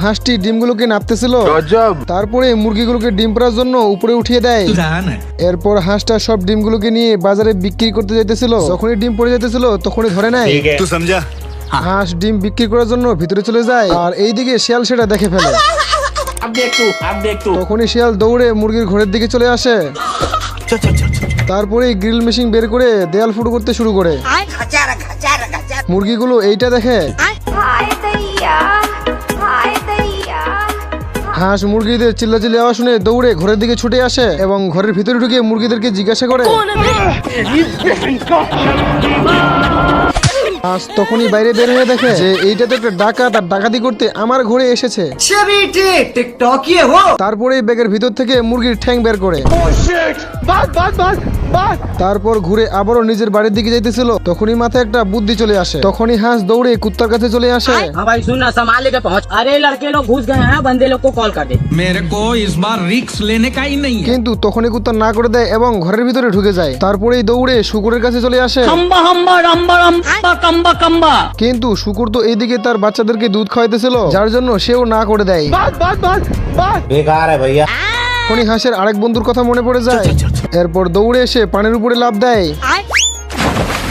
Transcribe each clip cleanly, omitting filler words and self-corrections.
হাঁসটি ডিমগুলোকে নাপতেছিল। তারপরে মুরগিগুলোকে ডিম পাড়ার জন্য উপরে উঠিয়ে দেয়। এরপর হাঁসটা সব ডিমগুলোকে নিয়ে বাজারে বিক্রি করতে যাইতেছিল। যখনই ডিম পড়ে যাইতেছিল তখনই ধরে নেয়। হাঁস ডিম বিক্রি করার জন্য ভিতরে চলে যায়, আর এইদিকে শিয়াল সেটা দেখে ফেলে। তখনই শিয়াল দৌড়ে মুরগির ঘরের দিকে চলে আসে। তারপরে গ্রিল মেশিন বের করে দেয়াল ফুটো করতে শুরু করে। মুরগিগুলো এইটা দেখে। হাঁস মুরগিদের চিল্লাচিল্লি আওয়াজ শুনে দৌড়ে ঘরের দিকে ছুটে আসে এবং ঘরের ভিতরে ঢুকে মুরগিদেরকে জিজ্ঞাসা করে। হাঁস তখনই বাইরে বের হয়ে দেখে যে এইটা তো একটা ডাকাত, আর ডাকাতি করতে আমার ঘরে এসেছে। তারপরে ব্যাগের ভিতর থেকে মুরগির ঠ্যাং বের করে। তারপর ঘুরে আবারও নিজের বাড়ির দিকে যাইতেছিল। তখনই মাথায় একটা বুদ্ধি চলে আসে। তখনই হাঁস দৌড়ে কুত্তার কাছে চলে আসে। কিন্তু তখনই কুত্তা না করে দেয় এবং ঘরের ভিতরে ঢুকে যায়। তারপরেই দৌড়ে শুকুরের কাছে চলে আসে। কিন্তু শুকুর তো এইদিকে তার বাচ্চাদেরকে দুধ খাওয়াইতেছিল, যার জন্য সেও না করে দেয়। তখনই হাঁসের আরেক বন্ধুর কথা মনে পড়ে যায়। এরপর দৌড়ে এসে পানির উপরে লাফ দেয়।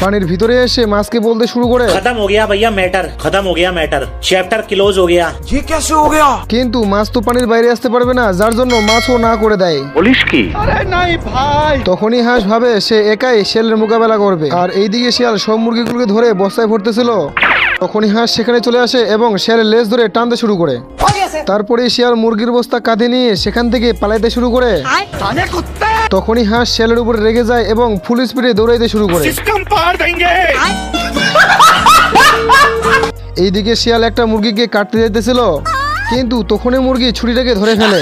পানির ভিতরে এসে মাছকে বলতে শুরু করে, खत्म हो गया भैया मैटर, खत्म हो गया मैटर, चैप्टर क्लोज हो गया। ये कैसे हो गया? কিন্তু মাছ তো পানির বাইরে আসতে পারবে না, যার জন্য মাছও না করে দেয়। पुलिस की তখনই হাঁস ভাবে সে একাই শিয়ালের মোকাবেলা করবে, আর এইদিকে শিয়াল সব মুরগিগুলোকে ধরে বস্তায় ভরতেছিল। তখনই হাঁস সেখানে চলে আসে এবং শিয়ালের লেজ ধরে টানতে শুরু করে। তারপরে শিয়াল মুরগির বস্তা কাঁধে নিয়ে সেখান থেকে পালাইতে শুরু করে। তখনই হাঁস শিয়ালের উপরে রেগে যায় এবং ফুল স্পিডে দৌড়াইতে শুরু করে। এইদিকে শিয়াল একটা মুরগিকে কাটতে যাইতেছিল, কিন্তু তখনই মুরগি ছুরিটাকে ধরে ফেলে।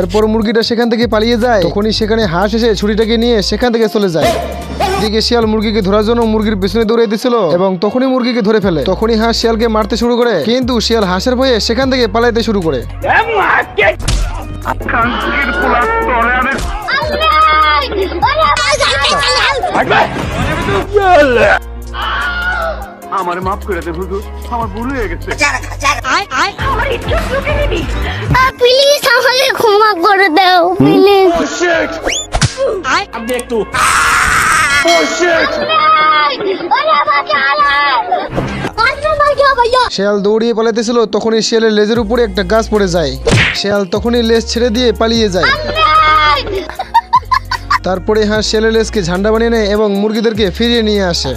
এরপর মুরগিটা সেখান থেকে পালিয়ে যায়। তখনই সেখানে হাঁস এসে ছুরিটাকে নিয়ে সেখান থেকে চলে যায়। এদিকে শিয়াল মুরগিকে ধরার জন্য মুরগির পিছনে দৌড়াইতেছিল এবং তখনই মুরগিকে ধরে ফেলে। তখনই হাঁস শিয়ালকে মারতে শুরু করে, কিন্তু শিয়াল হাঁসের ভয়ে সেখান থেকে পালাইতে শুরু করে। আমার মাফ করে দে হুজুর, আমার ভুল হয়ে গেছে। প্লিজ আমাকে ক্ষমা করে দাও প্লিজ। अब देख तू শিয়াল দৌড়িয়ে পালাইতেছিল। তখনই শিয়ালের লেজের উপরে একটা গাছ পড়ে যায়। শিয়াল তখনই লেজ ছেড়ে দিয়ে পালিয়ে যায়। তারপরে হাঁস শিয়ালের লেজকে ঝান্ডা বানিয়ে নেয় এবং মুরগিদেরকে ফিরিয়ে নিয়ে আসে।